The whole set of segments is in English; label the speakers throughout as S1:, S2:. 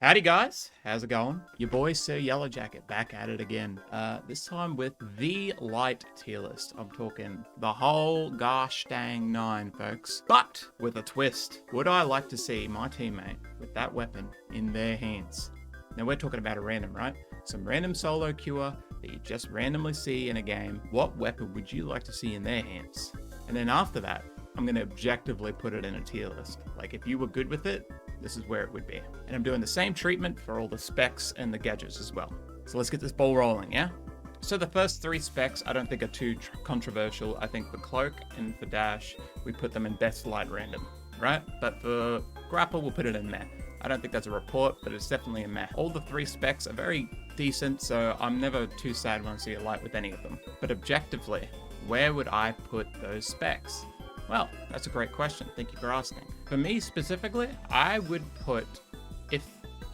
S1: Howdy guys, how's it going? Your boy Sir Yellow Jacket back at it again. This time with the light tier list. I'm talking the whole gosh dang 9, folks. But with a twist. Would I like to see my teammate with that weapon in their hands? Now we're talking about a random, right? Some random solo queuer that you just randomly see in a game. What weapon would you like to see in their hands? And then after that, I'm going to objectively put it in a tier list. Like if you were good with it, this is where it would be. And I'm doing the same treatment for all the specs and the gadgets as well. So let's get this ball rolling, yeah? So the first 3 specs I don't think are too controversial. I think for cloak and for dash, we put them in best light random, right? But for grapple, we'll put it in meh. I don't think that's a report, but it's definitely a meh. All the 3 specs are very decent, so I'm never too sad when I see a light with any of them. But objectively, where would I put those specs? Well, that's a great question. Thank you for asking. For me specifically, I would put, if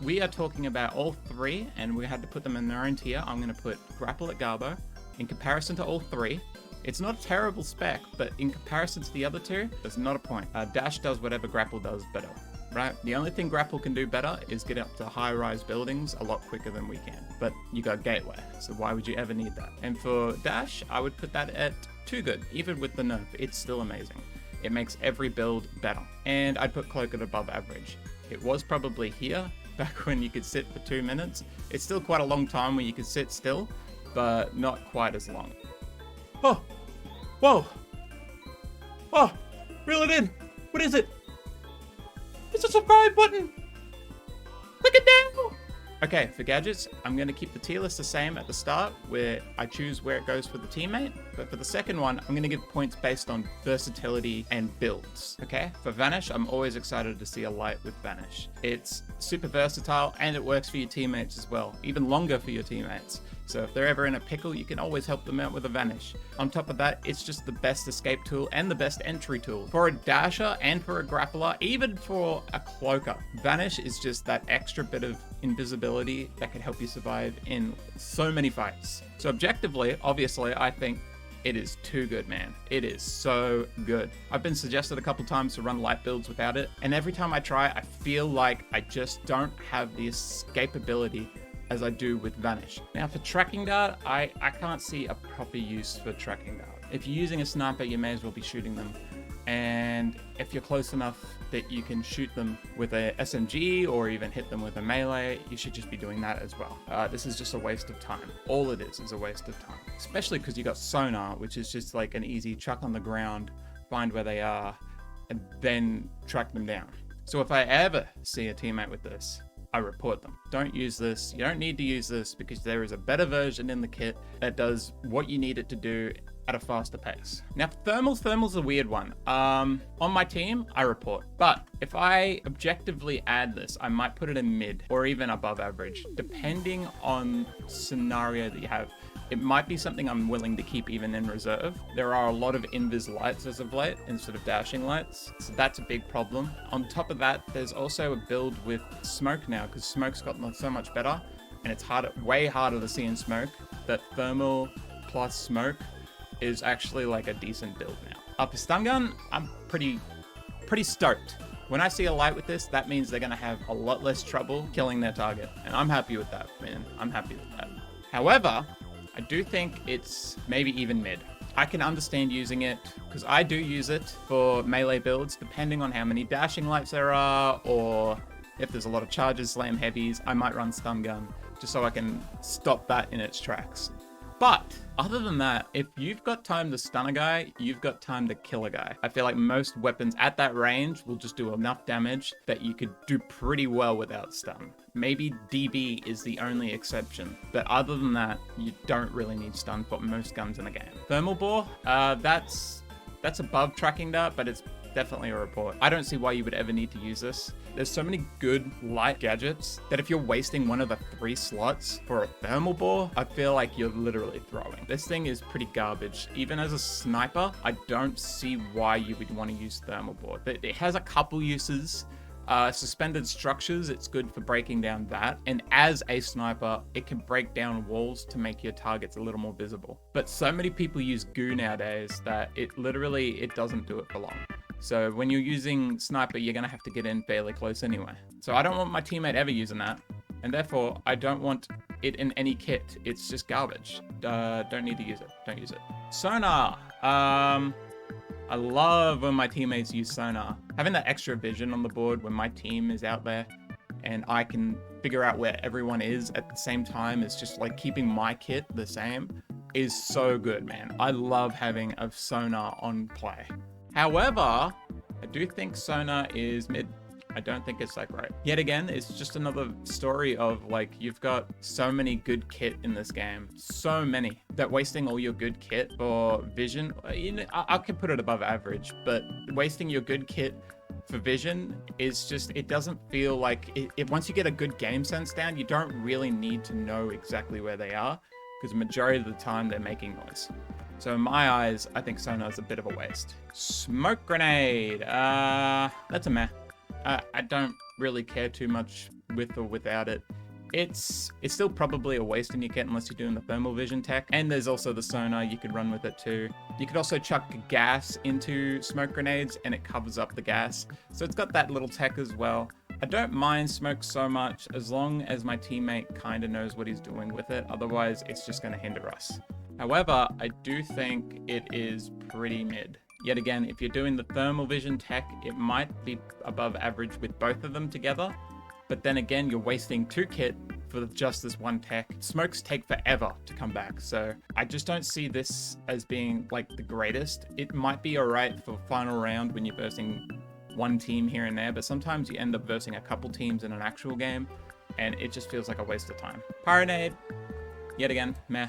S1: we are talking about all 3 and we had to put them in their own tier, I'm going to put grapple at Garbo. In comparison to all 3, it's not a terrible spec, but in comparison to the other 2, there's not a point. Dash does whatever grapple does better, right? The only thing grapple can do better is get up to high-rise buildings a lot quicker than we can. But you got gateway, so why would you ever need that? And for dash, I would put that at too good. Even with the nerf, it's still amazing. It makes every build better. And I'd put cloak at above average. It was probably here, back when you could sit for 2 minutes. It's still quite a long time when you could sit still, but not quite as long. Oh! Whoa! Oh! Reel it in! What is it? It's a subscribe button! Click it down! Okay, for gadgets, I'm going to keep the tier list the same at the start, where I choose where it goes for the teammate. But for the second one, I'm going to give points based on versatility and builds. Okay, for Vanish, I'm always excited to see a light with Vanish. It's super versatile and it works for your teammates as well, even longer for your teammates. So if they're ever in a pickle, you can always help them out with a Vanish. On top of that, it's just the best escape tool and the best entry tool. For a dasher and for a grappler, even for a cloaker, Vanish is just that extra bit of invisibility that can help you survive in so many fights. So objectively, obviously, I think it is too good, man. It is so good. I've been suggested a couple times to run light builds without it, and every time I try, I feel like I just don't have the escapability as I do with Vanish. Now for tracking dart, I can't see a proper use for tracking dart. If you're using a sniper, you may as well be shooting them. And if you're close enough that you can shoot them with a SMG or even hit them with a melee, you should just be doing that as well. This is just a waste of time. All it is a waste of time. Especially because you got sonar, which is just like an easy chuck on the ground, find where they are, and then track them down. So if I ever see a teammate with this, I report them. Don't use this. You don't need to use this because there is a better version in the kit that does what you need it to do at a faster pace. Now for thermal's a weird one. On my team, I report. But if I objectively add this, I might put it in mid or even above average, depending on scenario that you have. It might be something I'm willing to keep even in reserve. There are a lot of invis lights as of late instead of dashing lights, so that's a big problem. On top of that, there's also a build with smoke now, because smoke's gotten so much better, and it's way harder to see in smoke, that thermal plus smoke is actually like a decent build now. Up a stun gun, I'm pretty stoked. When I see a light with this, that means they're gonna have a lot less trouble killing their target, and I'm happy with that, man. I'm happy with that. However, I do think it's maybe even mid. I can understand using it because I do use it for melee builds, depending on how many dashing lights there are, or if there's a lot of charges, slam heavies, I might run stun gun just so I can stop that in its tracks. But other than that, if you've got time to stun a guy, you've got time to kill a guy. I feel like most weapons at that range will just do enough damage that you could do pretty well without stun. Maybe DB is the only exception, but other than that, you don't really need stun for most guns in the game. Thermal bore, that's above tracking dart, but it's definitely a report. I don't see why you would ever need to use this. There's so many good light gadgets that if you're wasting one of the 3 slots for a thermal bore, I feel like you're literally throwing. This thing is pretty garbage. Even as a sniper, I don't see why you would want to use thermal bore. It has a couple uses. Suspended structures, it's good for breaking down that. And as a sniper, it can break down walls to make your targets a little more visible. But so many people use goo nowadays that it doesn't do it for long. So when you're using sniper, you're going to have to get in fairly close anyway. So I don't want my teammate ever using that. And therefore, I don't want it in any kit. It's just garbage. Don't need to use it. Don't use it. Sonar. I love when my teammates use sonar. Having that extra vision on the board when my team is out there and I can figure out where everyone is at the same time, it's just like keeping my kit the same, is so good, man. I love having a sonar on play. However, I do think sonar is mid. I don't think it's like right. Yet again, it's just another story of like, you've got so many good kit in this game. So many that wasting all your good kit for vision, you know, I could put it above average, but wasting your good kit for vision is just, it doesn't feel like it. Once you get a good game sense down, you don't really need to know exactly where they are because the majority of the time they're making noise. So in my eyes, I think sonar's a bit of a waste. Smoke grenade. That's a meh. I don't really care too much with or without it. It's still probably a waste in your kit unless you're doing the thermal vision tech. And there's also the sonar, you could run with it too. You could also chuck gas into smoke grenades and it covers up the gas. So it's got that little tech as well. I don't mind smoke so much as long as my teammate kind of knows what he's doing with it. Otherwise, it's just going to hinder us. However, I do think it is pretty mid. Yet again, if you're doing the thermal vision tech, it might be above average with both of them together. But then again, you're wasting 2 kit for just this 1 tech. Smokes take forever to come back. So I just don't see this as being like the greatest. It might be all right for final round when you're versing 1 team here and there, but sometimes you end up versing a couple teams in an actual game and it just feels like a waste of time. Pyronade, yet again, meh.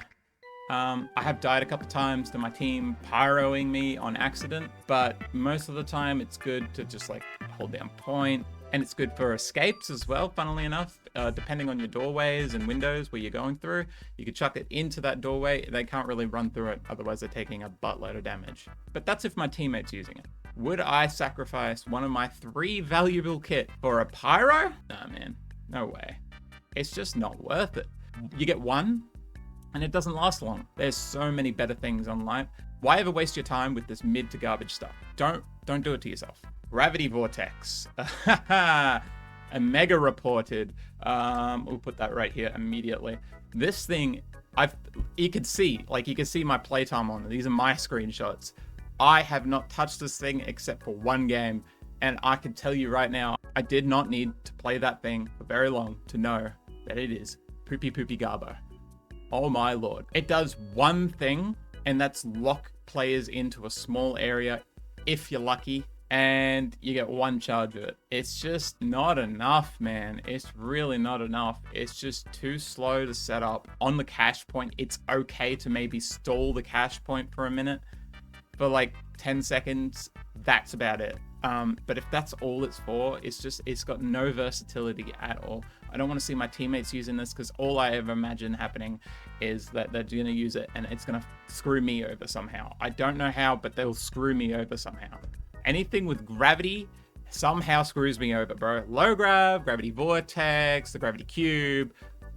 S1: I have died a couple times to my team pyroing me on accident, but most of the time it's good to just like hold down point, and it's good for escapes as well, funnily enough. Depending on your doorways and windows where you're going through, you could chuck it into that doorway. They can't really run through it, otherwise they're taking a buttload of damage. But that's if my teammate's using it. Would I sacrifice one of my 3 valuable kit for a pyro? Nah, man, no way. It's just not worth it. You get 1, and it doesn't last long. There's so many better things online. Why ever waste your time with this mid to garbage stuff? Don't do it to yourself. Gravity vortex. A mega reported. We'll put that right here immediately. This thing, you can see my playtime on it. These are my screenshots. I have not touched this thing except for 1 game, and I can tell you right now, I did not need to play that thing for very long to know that it is poopy garbo. Oh my lord. It does 1 thing, and that's lock players into a small area if you're lucky, and you get 1 charge of it. It's just not enough, man. It's really not enough. It's just too slow to set up. On the cash point, it's okay to maybe stall the cash point for a minute. For like 10 seconds, that's about it. But if that's all it's for, it's got no versatility at all. I don't want to see my teammates using this because all I ever imagine happening is that they're going to use it and it's going to screw me over somehow. I don't know how, but they'll screw me over somehow. Anything with gravity somehow screws me over, bro. Low grav, gravity vortex, the gravity cube.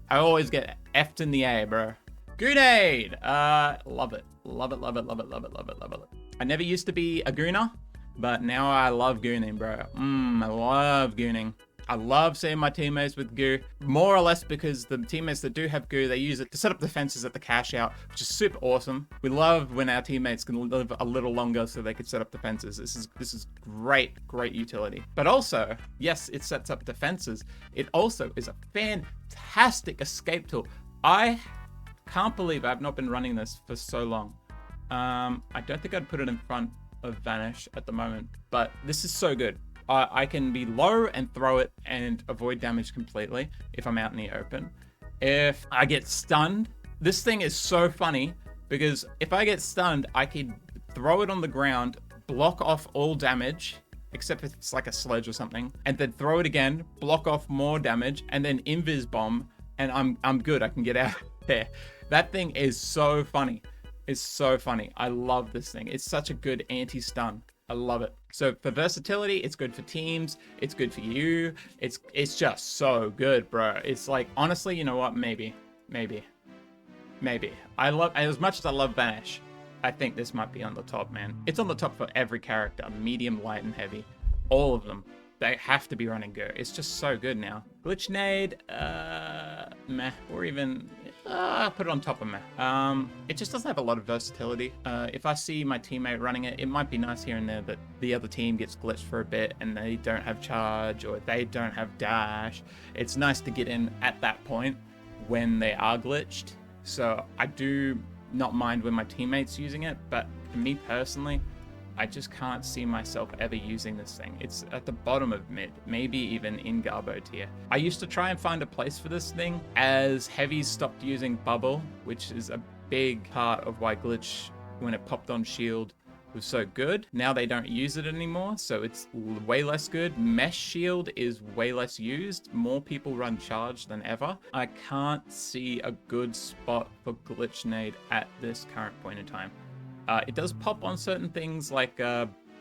S1: I always get F'd in the A, bro. Grenade! Love it. Love it, love it, love it, love it, love it, love it. I never used to be a gooner, but now I love gooning, bro. I love gooning. I love seeing my teammates with goo, more or less because the teammates that do have goo, they use it to set up defenses at the cash out, which is super awesome. We love when our teammates can live a little longer so they can set up defenses. This is great utility. But also, yes, it sets up defenses. It also is a fantastic escape tool. I can't believe I've not been running this for so long. I don't think I'd put it in front of Vanish at the moment, but this is so good. I can be low and throw it and avoid damage completely if I'm out in the open. If I get stunned, this thing is so funny because if I get stunned, I can throw it on the ground, block off all damage, except if it's like a sledge or something, and then throw it again, block off more damage, and then invis bomb, and I'm good. I can get out there. That thing is so funny. It's so funny. I love this thing. It's such a good anti-stun. I love it. So for versatility, it's good for teams. It's good for you. It's just so good, bro. It's like, honestly, you know what? Maybe. I love, as much as I love Vanish, I think this might be on the top, man. It's on the top for every character, medium, light, and heavy. All of them. They have to be running Go. It's just so good now. Glitch nade, meh. Or even, put it on top of meh. It just doesn't have a lot of versatility. If I see my teammate running it, it might be nice here and there that the other team gets glitched for a bit and they don't have charge or they don't have dash. It's nice to get in at that point when they are glitched. So I do not mind when my teammate's using it, but for me personally, I just can't see myself ever using this thing. It's at the bottom of mid, maybe even in Garbo tier. I used to try and find a place for this thing as heavies stopped using bubble, which is a big part of why glitch, when it popped on shield, was so good. Now they don't use it anymore, so it's way less good. Mesh shield is way less used. More people run charge than ever. I can't see a good spot for glitch nade at this current point in time. It does pop on certain things like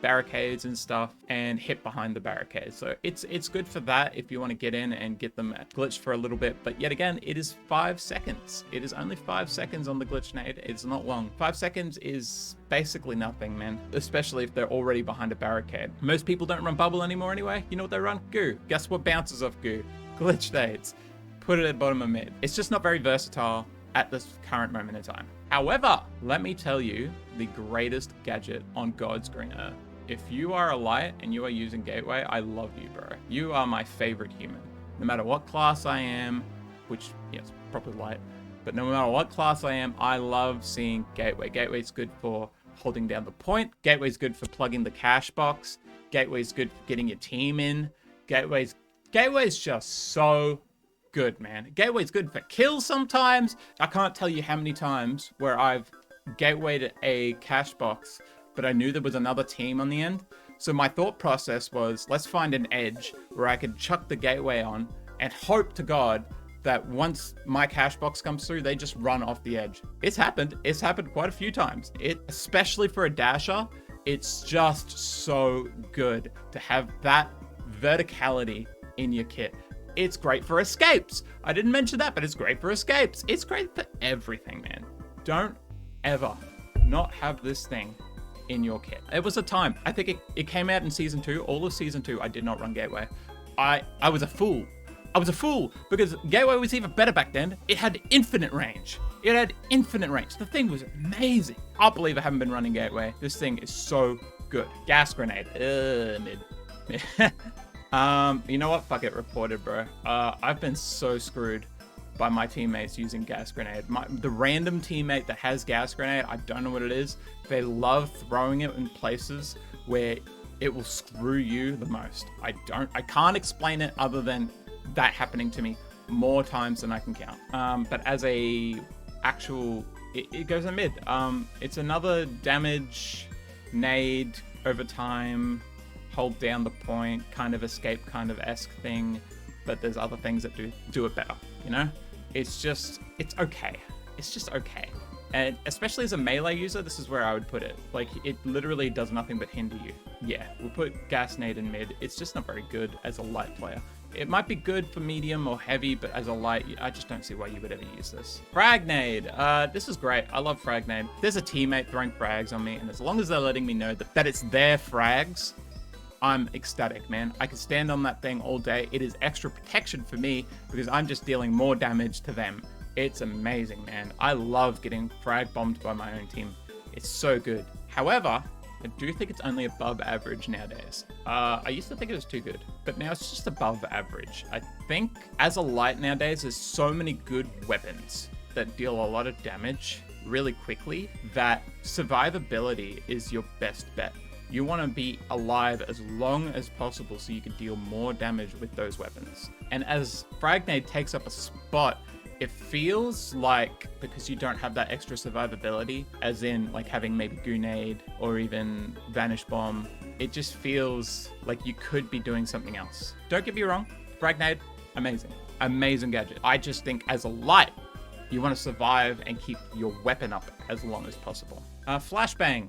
S1: barricades and stuff and hit behind the barricades. So it's good for that if you want to get in and get them glitched for a little bit. But yet again, it is 5 seconds. It is only 5 seconds on the glitch nade. It's not long. 5 seconds is basically nothing, man. Especially if they're already behind a barricade. Most people don't run bubble anymore anyway. You know what they run? Goo. Guess what bounces off goo? Glitch nades. Put it at the bottom of mid. It's just not very versatile at this current moment in time. However, let me tell you the greatest gadget on God's green earth. If you are a light and you are using Gateway, I love you, bro. You are my favorite human. No matter what class I am, which, yes, probably light, but no matter what class I am, I love seeing Gateway. Gateway's good for holding down the point. Gateway's good for plugging the cash box. Gateway's good for getting your team in. Gateway's just so good, man. Gateway's good for kills sometimes. I can't tell you how many times where I've gatewayed a cash box, but I knew there was another team on the end. So my thought process was, let's find an edge where I could chuck the gateway on and hope to God that once my cash box comes through, they just run off the edge. It's happened. It's happened quite a few times. Especially for a dasher, it's just so good to have that verticality in your kit. It's great for escapes. I didn't mention that, but it's great for escapes. It's great for everything, man. Don't ever not have this thing in your kit. It was a time. I think it came out in season 2. All of season 2, I did not run Gateway. I was a fool. I was a fool because Gateway was even better back then. It had infinite range. It had infinite range. The thing was amazing. I can't believe I haven't been running Gateway. This thing is so good. Gas grenade. Mid. You know what? Fuck it. Reported, bro. I've been so screwed by my teammates using gas grenade. The random teammate that has gas grenade, I don't know what it is. They love throwing it in places where it will screw you the most. I can't explain it other than that happening to me more times than I can count. But as a actual, it goes in mid. It's another damage nade over time, hold down the point, kind of escape kind of esque thing, but there's other things that do it better, you know? It's okay. It's just okay. And especially as a melee user, this is where I would put it. Like, it literally does nothing but hinder you. Yeah, we'll put gas nade in mid. It's just not very good as a light player. It might be good for medium or heavy, but as a light, I just don't see why you would ever use this. Frag nade. This is great. I love frag nade. There's a teammate throwing frags on me, and as long as they're letting me know that it's their frags, I'm ecstatic, man. I can stand on that thing all day. It is extra protection for me because I'm just dealing more damage to them. It's amazing, man. I love getting frag bombed by my own team. It's so good. However, I do think it's only above average nowadays. I used to think it was too good, but now it's just above average. I think as a light nowadays, there's so many good weapons that deal a lot of damage really quickly that survivability is your best bet. You want to be alive as long as possible so you can deal more damage with those weapons. And as Fragnade takes up a spot, it feels like, because you don't have that extra survivability, as in like having maybe Grenade or even Vanish Bomb, it just feels like you could be doing something else. Don't get me wrong, Fragnade, amazing. Amazing gadget. I just think as a light, you want to survive and keep your weapon up as long as possible. Flashbang.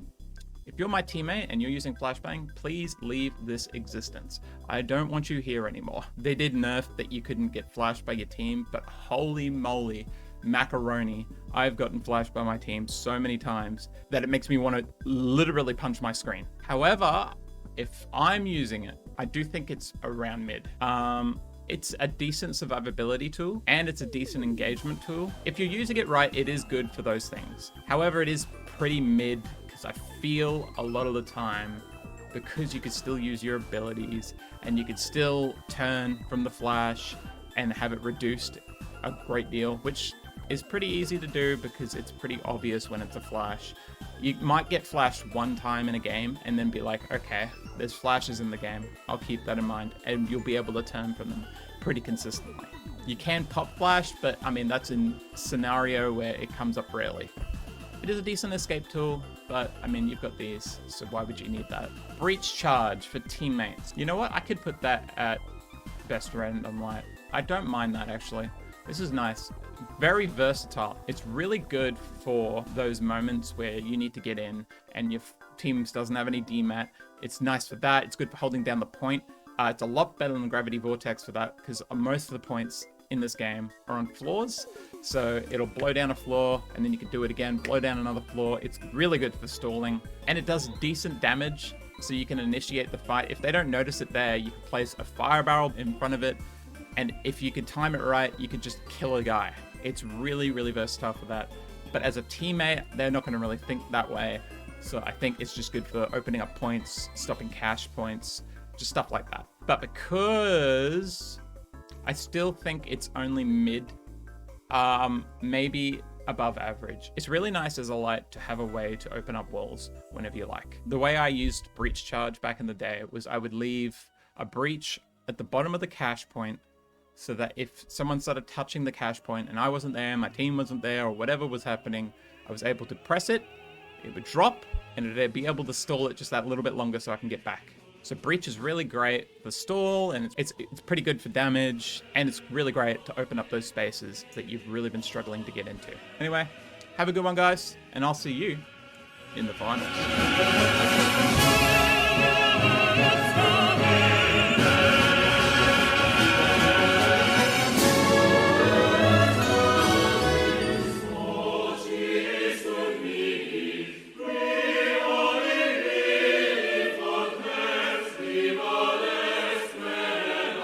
S1: If you're my teammate and you're using Flashbang, please leave this existence. I don't want you here anymore. They did nerf that you couldn't get flashed by your team, but holy moly, macaroni. I've gotten flashed by my team so many times that it makes me want to literally punch my screen. However, if I'm using it, I do think it's around mid. It's a decent survivability tool and it's a decent engagement tool. If you're using it right, it is good for those things. However, it is pretty mid because I feel a lot of the time, because you could still use your abilities and you could still turn from the flash and have it reduced a great deal, which is pretty easy to do because it's pretty obvious when it's a flash. You might get flashed one time in a game and then be like, okay, there's flashes in the game. I'll keep that in mind, and you'll be able to turn from them pretty consistently. You can pop flash, but I mean, that's a scenario where it comes up rarely. It is a decent escape tool, but I mean, you've got these, so why would you need that? Breach charge for teammates. You know what? I could put that at best random light. I don't mind that actually. This is nice. Very versatile. It's really good for those moments where you need to get in and your team doesn't have any DMAT. It's nice for that. It's good for holding down the point. It's a lot better than Gravity Vortex for that because most of the points in this game are on floors. So it'll blow down a floor and then you can do it again, blow down another floor. It's really good for stalling and it does decent damage. So you can initiate the fight. If they don't notice it there, you can place a fire barrel in front of it. And if you could time it right, you could just kill a guy. It's really, really versatile for that. But as a teammate, they're not going to really think that way. So I think it's just good for opening up points, stopping cash points, just stuff like that. But because I still think it's only mid, maybe above average. It's really nice as a light to have a way to open up walls whenever you like. The way I used breach charge back in the day was I would leave a breach at the bottom of the cache point so that if someone started touching the cache point and I wasn't there, my team wasn't there, or whatever was happening, I was able to press it, it would drop, and it'd be able to stall it just that little bit longer so I can get back. So breach is really great for stall, and it's pretty good for damage, and it's really great to open up those spaces that you've really been struggling to get into. Anyway, have a good one, guys, and I'll see you in the finals.